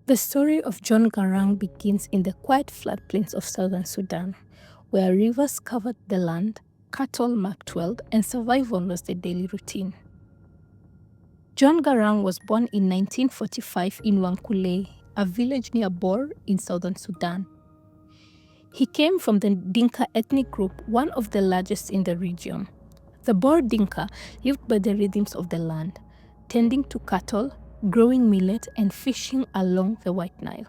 The story of John Garang begins in the quiet floodplains of southern Sudan, where rivers covered the land, cattle marked well, and survival was the daily routine. John Garang was born in 1945 in Wankule, a village near Bor in southern Sudan. He came from the Dinka ethnic group, one of the largest in the region. The Bor Dinka lived by the rhythms of the land, tending to cattle, growing millet, and fishing along the White Nile.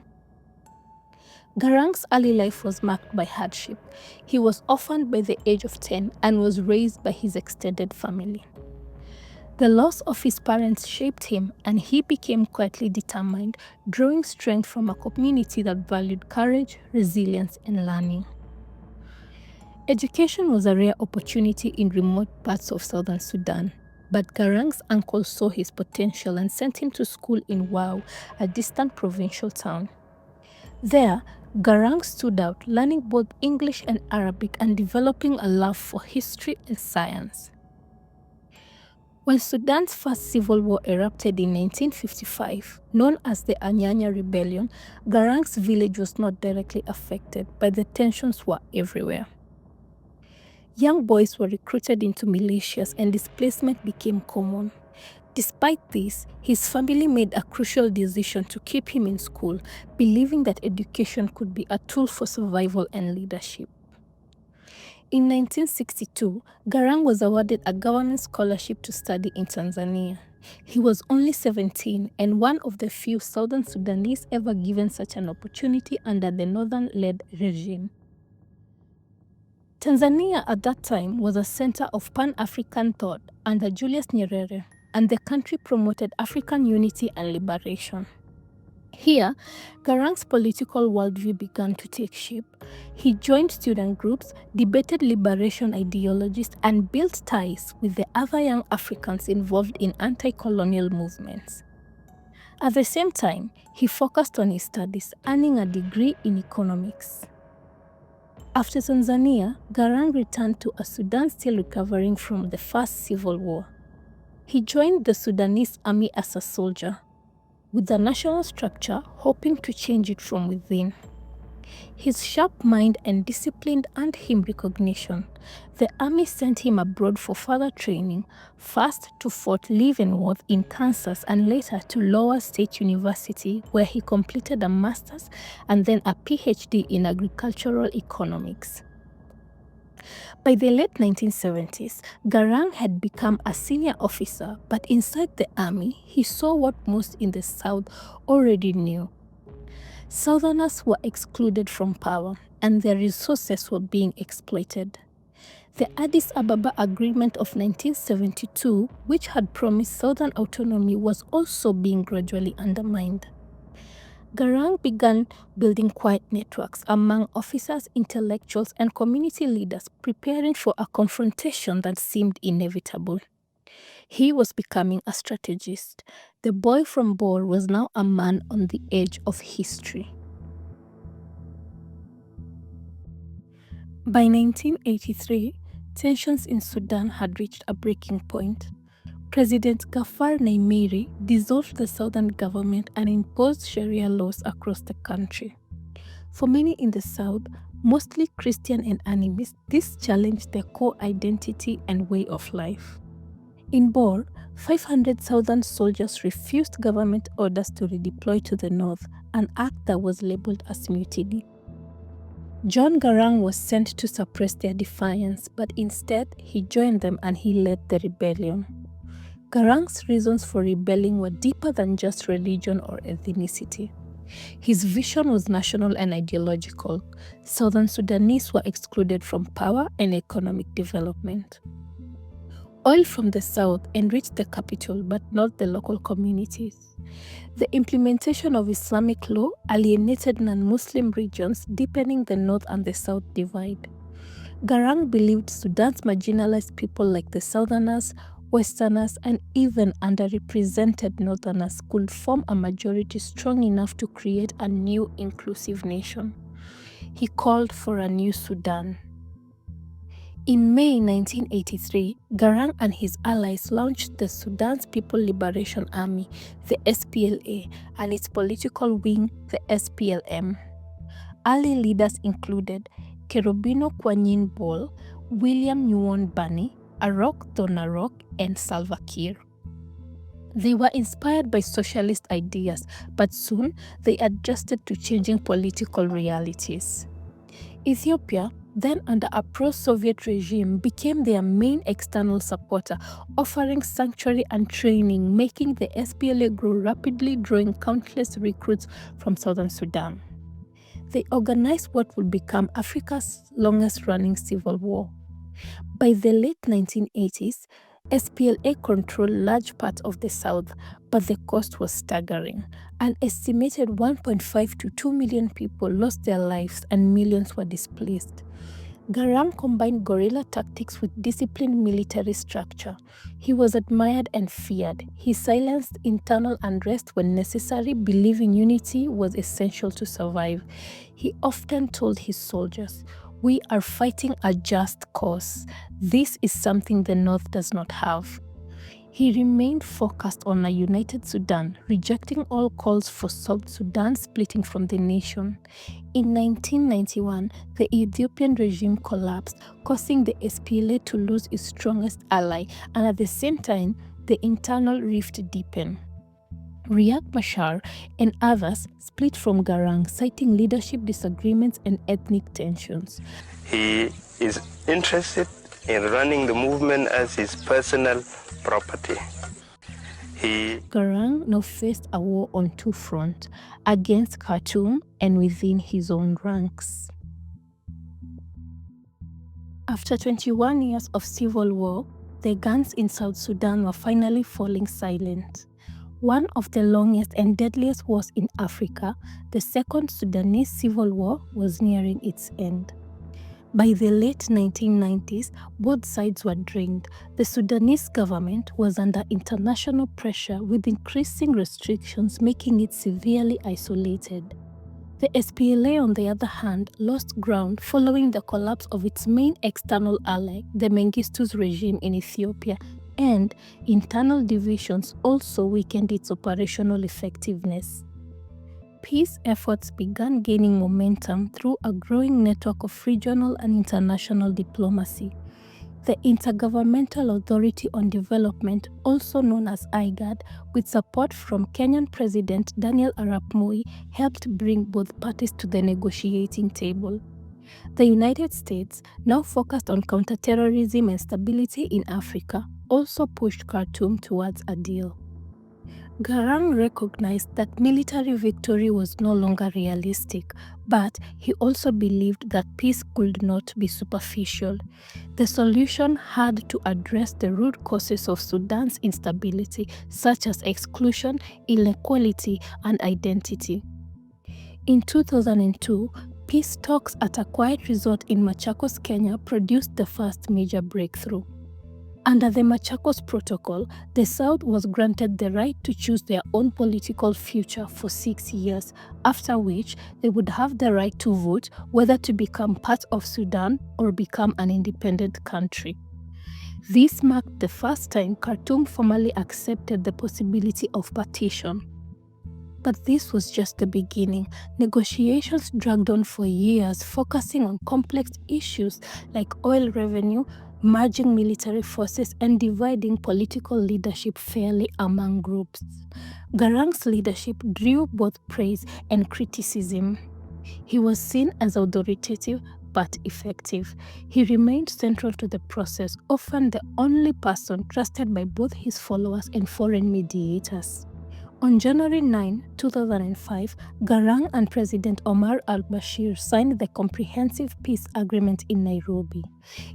Garang's early life was marked by hardship. He was orphaned by the age of 10 and was raised by his extended family. The loss of his parents shaped him, and he became quietly determined, drawing strength from a community that valued courage, resilience, and learning. Education was a rare opportunity in remote parts of southern Sudan, but Garang's uncle saw his potential and sent him to school in Wau, a distant provincial town. There, Garang stood out, learning both English and Arabic and developing a love for history and science. When Sudan's first civil war erupted in 1955, known as the Anyanya Rebellion, Garang's village was not directly affected, but the tensions were everywhere. Young boys were recruited into militias and displacement became common. Despite this, his family made a crucial decision to keep him in school, believing that education could be a tool for survival and leadership. In 1962, Garang was awarded a government scholarship to study in Tanzania. He was only 17 and one of the few Southern Sudanese ever given such an opportunity under the Northern-led regime. Tanzania at that time was a center of Pan-African thought under Julius Nyerere, and the country promoted African unity and liberation. Here, Garang's political worldview began to take shape. He joined student groups, debated liberation ideologies, and built ties with the other young Africans involved in anti-colonial movements. At the same time, he focused on his studies, earning a degree in economics. After Tanzania, Garang returned to a Sudan still recovering from the first civil war. He joined the Sudanese army as a soldier, with the national structure hoping to change it from within. His sharp mind and discipline earned him recognition. The army sent him abroad for further training, first to Fort Leavenworth in Kansas and later to Iowa State University, where he completed a master's and then a PhD in agricultural economics. By the late 1970s, Garang had become a senior officer, but inside the army, he saw what most in the South already knew. Southerners were excluded from power, and their resources were being exploited. The Addis Ababa Agreement of 1972, which had promised Southern autonomy, was also being gradually undermined. Garang began building quiet networks among officers, intellectuals, and community leaders, preparing for a confrontation that seemed inevitable. He was becoming a strategist. The boy from Bor was now a man on the edge of history. By 1983, tensions in Sudan had reached a breaking point. President Gafar Naimiri dissolved the southern government and imposed Sharia laws across the country. For many in the south, mostly Christian and animists, this challenged their core identity and way of life. In Bor, 500 southern soldiers refused government orders to redeploy to the north, an act that was labeled as mutiny. John Garang was sent to suppress their defiance, but instead he joined them and he led the rebellion. Garang's reasons for rebelling were deeper than just religion or ethnicity. His vision was national and ideological. Southern Sudanese were excluded from power and economic development. Oil from the south enriched the capital but not the local communities. The implementation of Islamic law alienated non-Muslim regions, deepening the north and the south divide. Garang believed Sudan's marginalized people like the Southerners, Westerners, and even underrepresented Northerners could form a majority strong enough to create a new inclusive nation. He called for a new Sudan. In May 1983, Garang and his allies launched the Sudan's People Liberation Army, the SPLA, and its political wing, the SPLM. Early leaders included Cherubino Kwanyin Bol, William Nyuon Bani, Arok Donarok, and Salva Kiir. They were inspired by socialist ideas, but soon they adjusted to changing political realities. Ethiopia, then under a pro-Soviet regime, became their main external supporter, offering sanctuary and training, making the SPLA grow rapidly, drawing countless recruits from southern Sudan. They organized what would become Africa's longest-running civil war. By the late 1980s, SPLA controlled large parts of the south, but the cost was staggering. An estimated 1.5 to 2 million people lost their lives and millions were displaced. Garang combined guerrilla tactics with disciplined military structure. He was admired and feared. He silenced internal unrest when necessary, believing unity was essential to survive. He often told his soldiers, "We are fighting a just cause. This is something the North does not have." He remained focused on a united Sudan, rejecting all calls for South Sudan splitting from the nation. In 1991, the Ethiopian regime collapsed, causing the SPLA to lose its strongest ally, and at the same time, the internal rift deepened. Riek Machar and others split from Garang, citing leadership disagreements and ethnic tensions. He is interested in running the movement as his personal property. Garang now faced a war on two fronts, against Khartoum and within his own ranks. After 21 years of civil war, the guns in South Sudan were finally falling silent. One of the longest and deadliest wars in Africa, the Second Sudanese Civil War was nearing its end. By the late 1990s, both sides were drained. The Sudanese government was under international pressure with increasing restrictions, making it severely isolated. The SPLA, on the other hand, lost ground following the collapse of its main external ally, the Mengistu's regime in Ethiopia, and internal divisions also weakened its operational effectiveness. Peace efforts began gaining momentum through a growing network of regional and international diplomacy. The Intergovernmental Authority on Development, also known as IGAD, with support from Kenyan President Daniel Arap Moi, helped bring both parties to the negotiating table. The United States, now focused on counterterrorism and stability in Africa, also pushed Khartoum towards a deal. Garang recognized that military victory was no longer realistic, but he also believed that peace could not be superficial. The solution had to address the root causes of Sudan's instability, such as exclusion, inequality, and identity. In 2002, peace talks at a quiet resort in Machakos, Kenya, produced the first major breakthrough. Under the Machakos Protocol, the South was granted the right to choose their own political future for 6 years, after which they would have the right to vote whether to become part of Sudan or become an independent country. This marked the first time Khartoum formally accepted the possibility of partition. But this was just the beginning. Negotiations dragged on for years, focusing on complex issues like oil revenue, merging military forces, and dividing political leadership fairly among groups. Garang's leadership drew both praise and criticism. He was seen as authoritative but effective. He remained central to the process, often the only person trusted by both his followers and foreign mediators. On January 9, 2005, Garang and President Omar al-Bashir signed the Comprehensive Peace Agreement in Nairobi.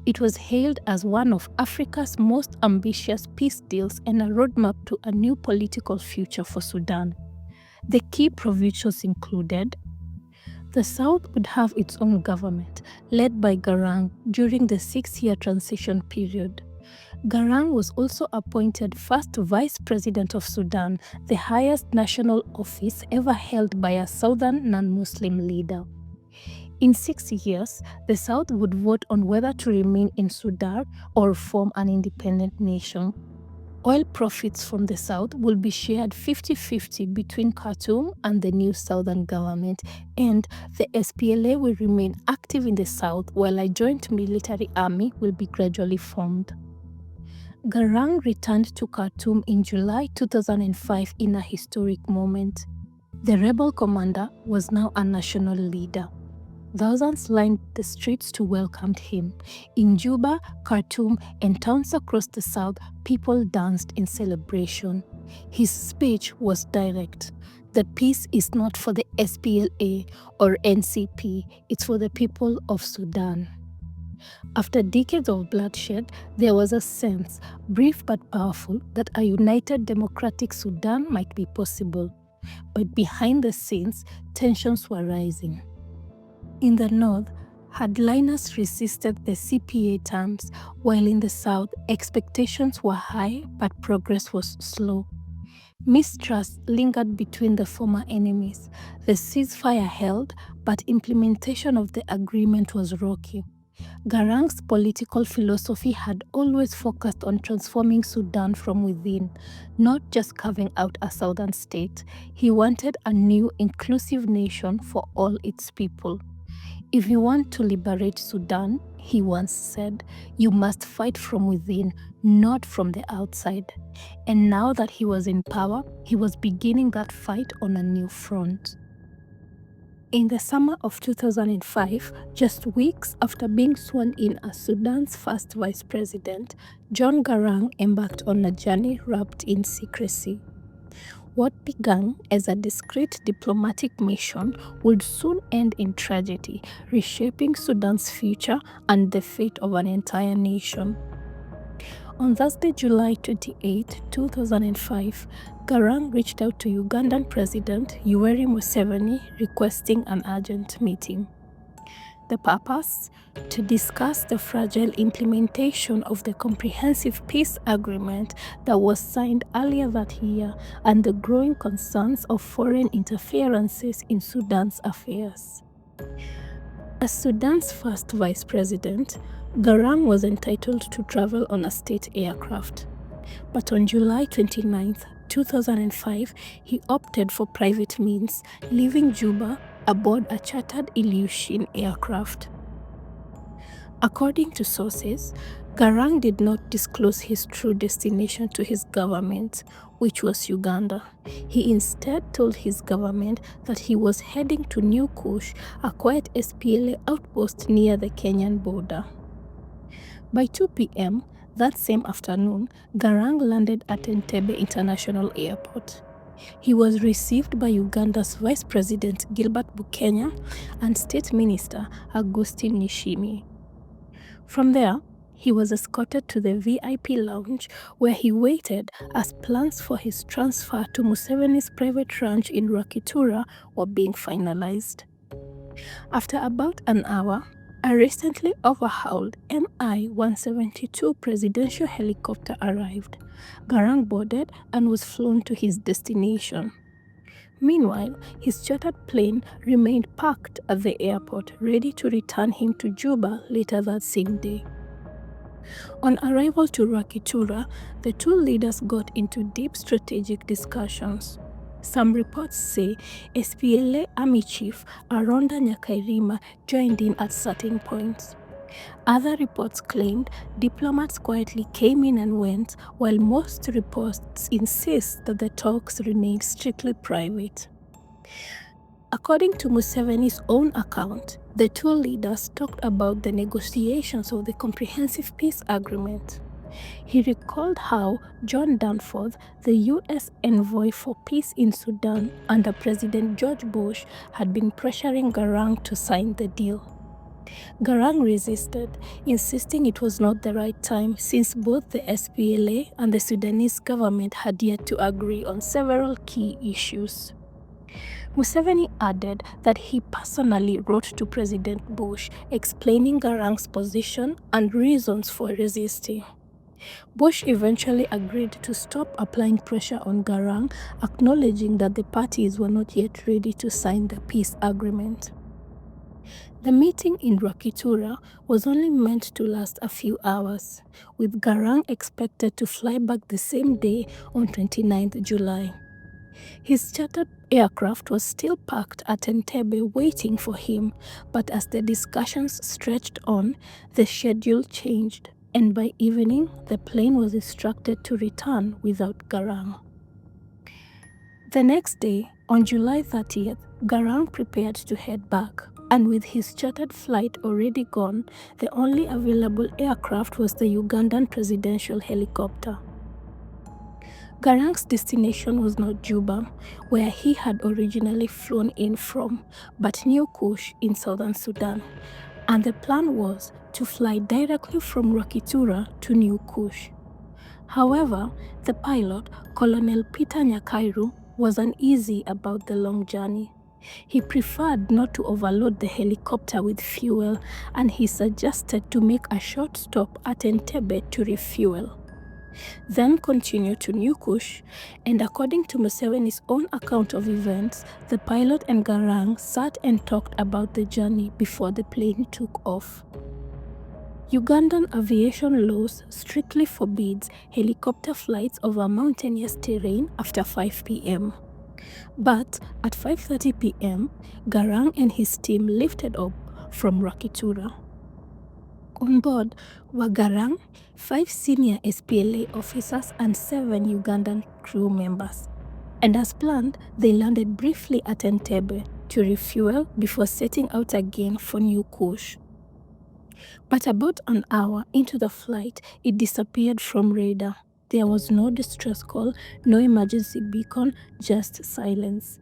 It was hailed as one of Africa's most ambitious peace deals and a roadmap to a new political future for Sudan. The key provisions included: the South would have its own government, led by Garang during the 6-year transition period. Garang was also appointed first Vice President of Sudan, the highest national office ever held by a Southern non-Muslim leader. In 6 years, the South would vote on whether to remain in Sudan or form an independent nation. Oil profits from the South will be shared 50-50 between Khartoum and the new Southern government, and the SPLA will remain active in the South while a joint military army will be gradually formed. Garang returned to Khartoum in July 2005 in a historic moment. The rebel commander was now a national leader. Thousands lined the streets to welcome him. In Juba, Khartoum, and towns across the South, people danced in celebration. His speech was direct. The peace is not for the SPLA or NCP, it's for the people of Sudan. After decades of bloodshed, there was a sense, brief but powerful, that a united democratic Sudan might be possible. But behind the scenes, tensions were rising. In the north, hardliners resisted the CPA terms, while in the south, expectations were high but progress was slow. Mistrust lingered between the former enemies. The ceasefire held, but implementation of the agreement was rocky. Garang's political philosophy had always focused on transforming Sudan from within, not just carving out a southern state. He wanted a new, inclusive nation for all its people. If you want to liberate Sudan, he once said, you must fight from within, not from the outside. And now that he was in power, he was beginning that fight on a new front. In the summer of 2005, just weeks after being sworn in as Sudan's first vice president, John Garang embarked on a journey wrapped in secrecy. What began as a discreet diplomatic mission would soon end in tragedy, reshaping Sudan's future and the fate of an entire nation. On Thursday, July 28, 2005, Garang reached out to Ugandan President Yoweri Museveni requesting an urgent meeting. The purpose? To discuss the fragile implementation of the comprehensive peace agreement that was signed earlier that year and the growing concerns of foreign interferences in Sudan's affairs. As Sudan's first vice president, Garang was entitled to travel on a state aircraft. But on July 29, 2005, he opted for private means, leaving Juba aboard a chartered Ilyushin aircraft. According to sources, Garang did not disclose his true destination to his government, which was Uganda. He instead told his government that he was heading to New Kush, a quiet SPLA outpost near the Kenyan border. By 2 p.m. that same afternoon, Garang landed at Entebbe International Airport. He was received by Uganda's Vice President Gilbert Bukenya and State Minister Augustine Nishimi. From there, he was escorted to the VIP lounge where he waited as plans for his transfer to Museveni's private ranch in Rwakitura were being finalized. After about an hour, a recently overhauled Mi-172 presidential helicopter arrived. Garang boarded and was flown to his destination. Meanwhile, his chartered plane remained parked at the airport, ready to return him to Juba later that same day. On arrival to Rwakitura, the two leaders got into deep strategic discussions. Some reports say SPLA Army Chief Aronda Nyakairima joined in at certain points. Other reports claimed diplomats quietly came in and went, while most reports insist that the talks remained strictly private. According to Museveni's own account, the two leaders talked about the negotiations of the Comprehensive Peace Agreement. He recalled how John Danforth, the U.S. envoy for peace in Sudan under President George Bush, had been pressuring Garang to sign the deal. Garang resisted, insisting it was not the right time since both the SPLA and the Sudanese government had yet to agree on several key issues. Museveni added that he personally wrote to President Bush explaining Garang's position and reasons for resisting. Bush eventually agreed to stop applying pressure on Garang, acknowledging that the parties were not yet ready to sign the peace agreement. The meeting in Rwakitura was only meant to last a few hours, with Garang expected to fly back the same day on 29th July. His chartered aircraft was still parked at Entebbe waiting for him, but as the discussions stretched on, the schedule changed, and by evening, the plane was instructed to return without Garang. The next day, on July 30th, Garang prepared to head back, and with his chartered flight already gone, the only available aircraft was the Ugandan presidential helicopter. Garang's destination was not Juba, where he had originally flown in from, but New Kush in southern Sudan, and the plan was to fly directly from Rwakitura to New Kush. However, the pilot, Colonel Peter Nyakairu, was uneasy about the long journey. He preferred not to overload the helicopter with fuel, and he suggested to make a short stop at Entebbe to refuel, then continue to New Kush, and according to Museveni's own account of events, the pilot and Garang sat and talked about the journey before the plane took off. Ugandan aviation laws strictly forbids helicopter flights over mountainous terrain after 5 p.m. But at 5:30 p.m., Garang and his team lifted up from Rwakitura. On board were Garang, 5 senior SPLA officers and 7 Ugandan crew members. And as planned, they landed briefly at Entebbe to refuel before setting out again for New Kush. But about an hour into the flight, it disappeared from radar. There was no distress call, no emergency beacon, just silence.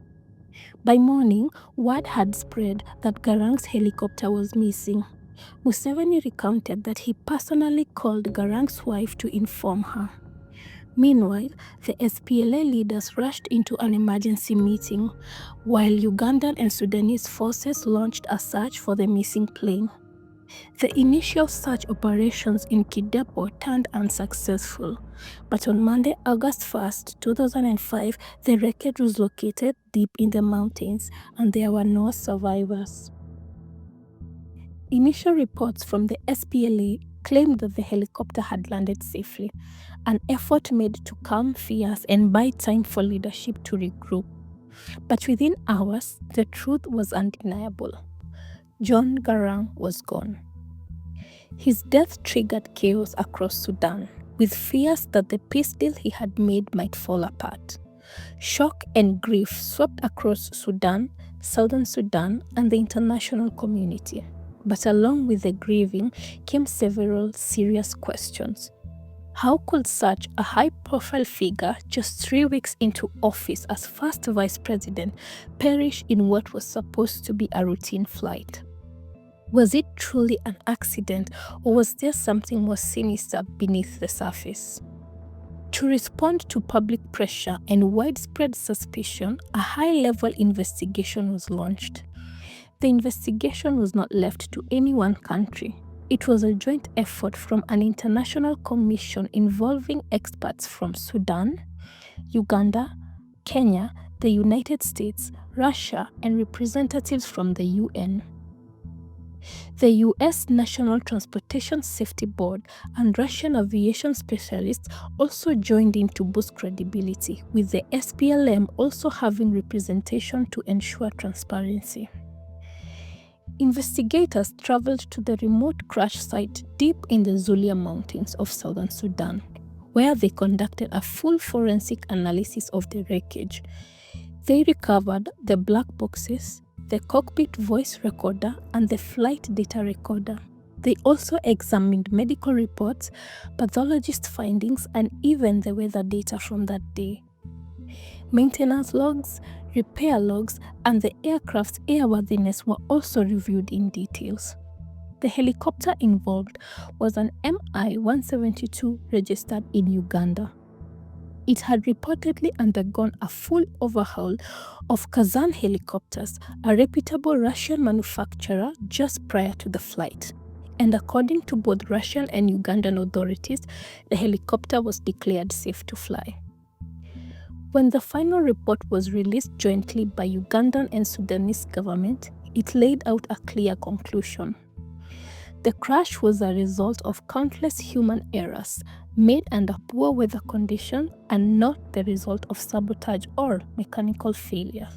By morning, word had spread that Garang's helicopter was missing. Museveni recounted that he personally called Garang's wife to inform her. Meanwhile, the SPLA leaders rushed into an emergency meeting, while Ugandan and Sudanese forces launched a search for the missing plane. The initial search operations in Kidepo turned unsuccessful, but on Monday, August 1st, 2005, the wreckage was located deep in the mountains, and there were no survivors. Initial reports from the SPLA claimed that the helicopter had landed safely, an effort made to calm fears and buy time for leadership to regroup. But within hours, the truth was undeniable. John Garang was gone. His death triggered chaos across Sudan, with fears that the peace deal he had made might fall apart. Shock and grief swept across Sudan, southern Sudan, and the international community. But along with the grieving came several serious questions. How could such a high-profile figure, just 3 weeks into office as first vice president, perish in what was supposed to be a routine flight? Was it truly an accident, or was there something more sinister beneath the surface? To respond to public pressure and widespread suspicion, a high-level investigation was launched. The investigation was not left to any one country. It was a joint effort from an international commission involving experts from Sudan, Uganda, Kenya, the United States, Russia, and representatives from the UN. The US National Transportation Safety Board and Russian aviation specialists also joined in to boost credibility, with the SPLM also having representation to ensure transparency. Investigators traveled to the remote crash site deep in the Zulia Mountains of southern Sudan, where they conducted a full forensic analysis of the wreckage. They recovered the black boxes, the cockpit voice recorder, and the flight data recorder. They also examined medical reports, pathologist findings, and even the weather data from that day. Maintenance logs, repair logs, and the aircraft's airworthiness were also reviewed in details. The helicopter involved was an Mi-172 registered in Uganda. It had reportedly undergone a full overhaul of Kazan helicopters, a reputable Russian manufacturer, just prior to the flight. And according to both Russian and Ugandan authorities, the helicopter was declared safe to fly. When the final report was released jointly by Ugandan and Sudanese government, it laid out a clear conclusion. The crash was a result of countless human errors made under poor weather conditions and not the result of sabotage or mechanical failure.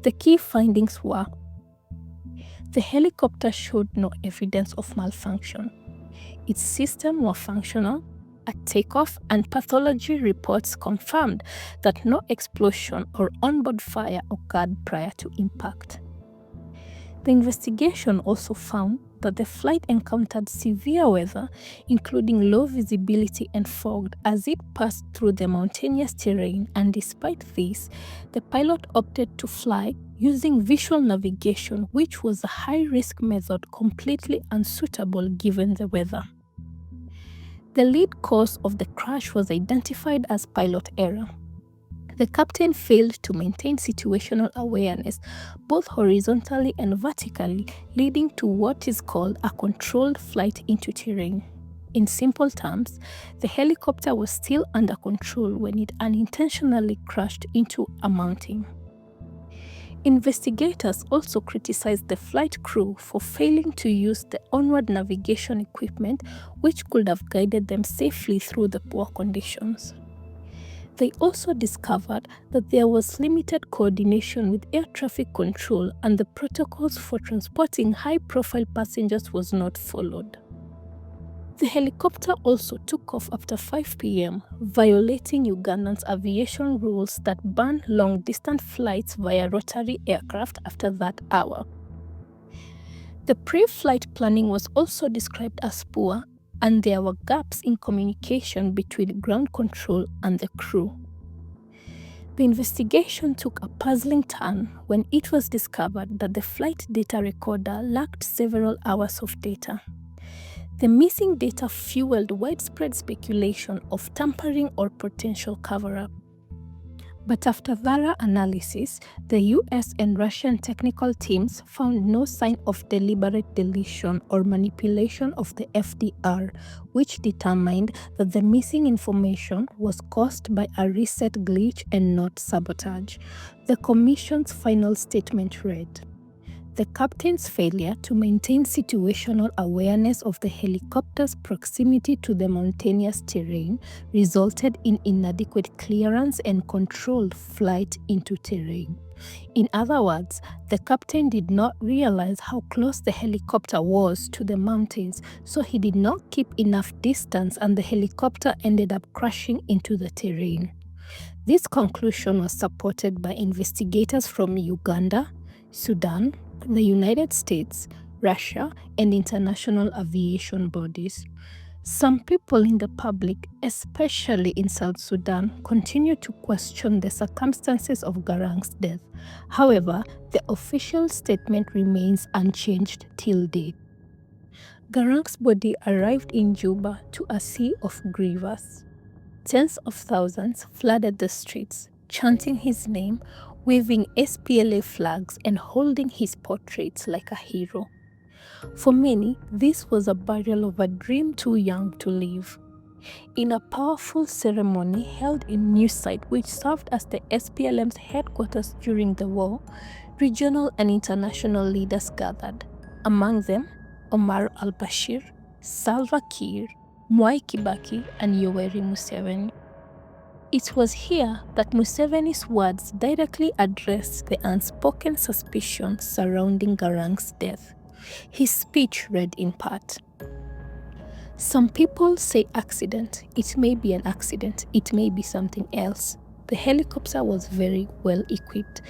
The key findings were: the helicopter showed no evidence of malfunction. Its systems were functional at takeoff, and pathology reports confirmed that no explosion or onboard fire occurred prior to impact. The investigation also found that the flight encountered severe weather, including low visibility and fog, as it passed through the mountainous terrain, and despite this, the pilot opted to fly using visual navigation, which was a high-risk method completely unsuitable given the weather. The lead cause of the crash was identified as pilot error. The captain failed to maintain situational awareness both horizontally and vertically, leading to what is called a controlled flight into terrain. In simple terms, the helicopter was still under control when it unintentionally crashed into a mountain. Investigators also criticized the flight crew for failing to use the onward navigation equipment, which could have guided them safely through the poor conditions. They also discovered that there was limited coordination with air traffic control, and the protocols for transporting high-profile passengers was not followed. The helicopter also took off after 5 p.m., violating Ugandan's aviation rules that ban long-distance flights via rotary aircraft after that hour. The pre-flight planning was also described as poor, and there were gaps in communication between ground control and the crew. The investigation took a puzzling turn when it was discovered that the flight data recorder lacked several hours of data. The missing data fueled widespread speculation of tampering or potential cover-up. But after thorough analysis, the US and Russian technical teams found no sign of deliberate deletion or manipulation of the FDR, which determined that the missing information was caused by a reset glitch and not sabotage. The Commission's final statement read: the captain's failure to maintain situational awareness of the helicopter's proximity to the mountainous terrain resulted in inadequate clearance and controlled flight into terrain. In other words, the captain did not realize how close the helicopter was to the mountains, so he did not keep enough distance, and the helicopter ended up crashing into the terrain. This conclusion was supported by investigators from Uganda, Sudan, the United States, Russia, and international aviation bodies. Some people in the public, especially in South Sudan, continue to question the circumstances of Garang's death. However, the official statement remains unchanged till date. Garang's body arrived in Juba to a sea of grievers. Tens of thousands flooded the streets, chanting his name, waving SPLA flags, and holding his portraits like a hero. For many, this was a burial of a dream too young to live. In a powerful ceremony held in Newside, which served as the SPLM's headquarters during the war, regional and international leaders gathered. Among them, Omar al-Bashir, Salva Kiir, Mwai Kibaki, and Yoweri Museveni. It was here that Museveni's words directly addressed the unspoken suspicions surrounding Garang's death. His speech read in part: some people say accident. It may be an accident. It may be something else. The helicopter was very well equipped.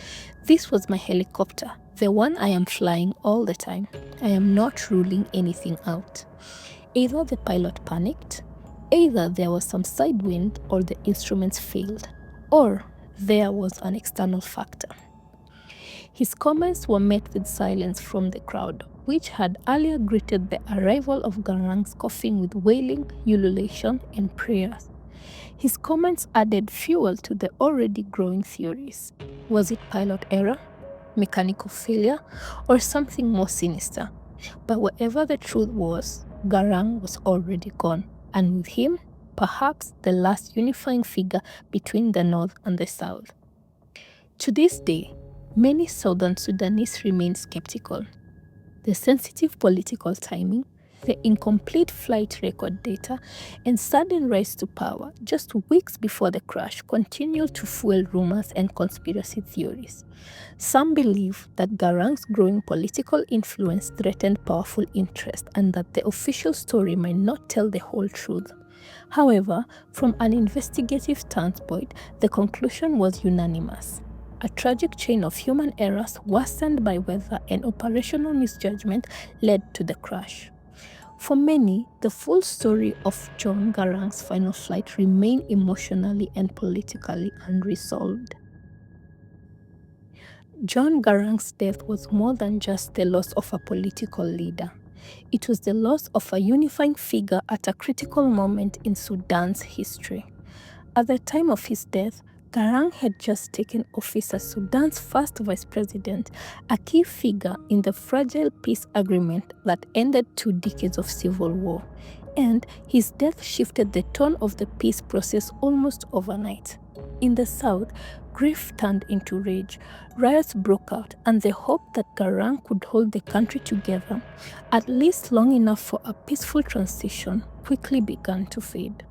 This was my helicopter, the one I am flying all the time. I am not ruling anything out. Either the pilot panicked, either there was some side wind, or the instruments failed, or there was an external factor. His comments were met with silence from the crowd, which had earlier greeted the arrival of Garang's coffin with wailing, ululation, and prayers. His comments added fuel to the already growing theories. Was it pilot error, mechanical failure, or something more sinister? But whatever the truth was, Garang was already gone, and with him, perhaps the last unifying figure between the North and the South. To this day, many Southern Sudanese remain skeptical. The sensitive political timing, the incomplete flight record data, and sudden rise to power just weeks before the crash continue to fuel rumors and conspiracy theories. Some believe that Garang's growing political influence threatened powerful interests and that the official story might not tell the whole truth. However, from an investigative standpoint, the conclusion was unanimous. A tragic chain of human errors worsened by weather and operational misjudgment led to the crash. For many, the full story of John Garang's final flight remained emotionally and politically unresolved. John Garang's death was more than just the loss of a political leader. It was the loss of a unifying figure at a critical moment in Sudan's history. At the time of his death, Garang had just taken office as Sudan's first vice president, a key figure in the fragile peace agreement that ended 2 decades of civil war. And his death shifted the tone of the peace process almost overnight. In the south, grief turned into rage, riots broke out, and the hope that Garang could hold the country together, at least long enough for a peaceful transition, quickly began to fade.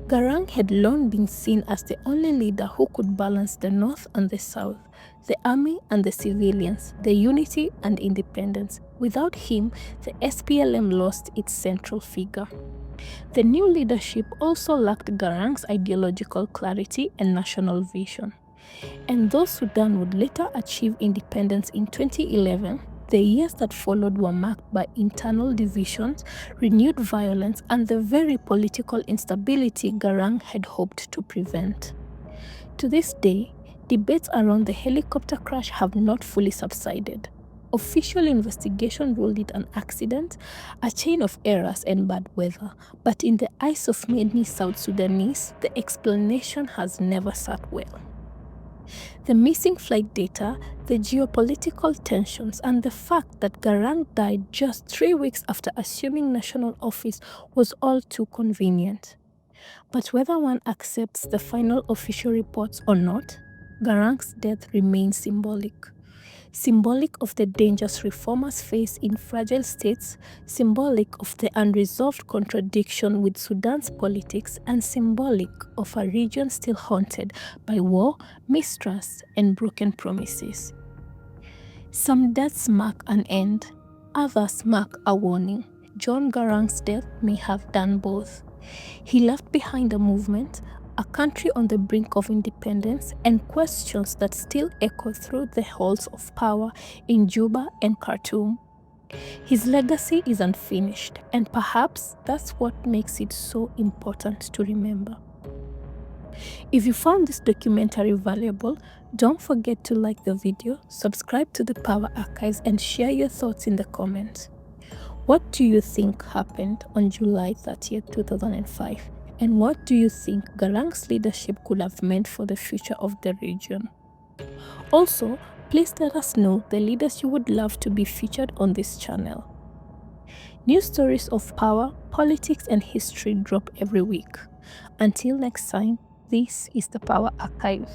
Garang had long been seen as the only leader who could balance the North and the South, the army and the civilians, the unity and independence. Without him, the SPLM lost its central figure. The new leadership also lacked Garang's ideological clarity and national vision. And though Sudan would later achieve independence in 2011, the years that followed were marked by internal divisions, renewed violence, and the very political instability Garang had hoped to prevent. To this day, debates around the helicopter crash have not fully subsided. Official investigation ruled it an accident, a chain of errors and bad weather, but in the eyes of many South Sudanese, the explanation has never sat well. The missing flight data, the geopolitical tensions, and the fact that Garang died just 3 weeks after assuming national office was all too convenient. But whether one accepts the final official reports or not, Garang's death remains symbolic. Symbolic of the dangers reformers face in fragile states, symbolic of the unresolved contradiction with Sudan's politics, and symbolic of a region still haunted by war, mistrust, and broken promises. Some deaths mark an end, others mark a warning. John Garang's death may have done both. He left behind a movement, a country on the brink of independence, and questions that still echo through the halls of power in Juba and Khartoum. His legacy is unfinished, and perhaps that's what makes it so important to remember. If you found this documentary valuable, don't forget to like the video, subscribe to the Power Archives, and share your thoughts in the comments. What do you think happened on July 30th, 2005? And what do you think Garang's leadership could have meant for the future of the region? Also, please let us know the leaders you would love to be featured on this channel. New stories of power, politics, and history drop every week. Until next time, this is the Power Archive.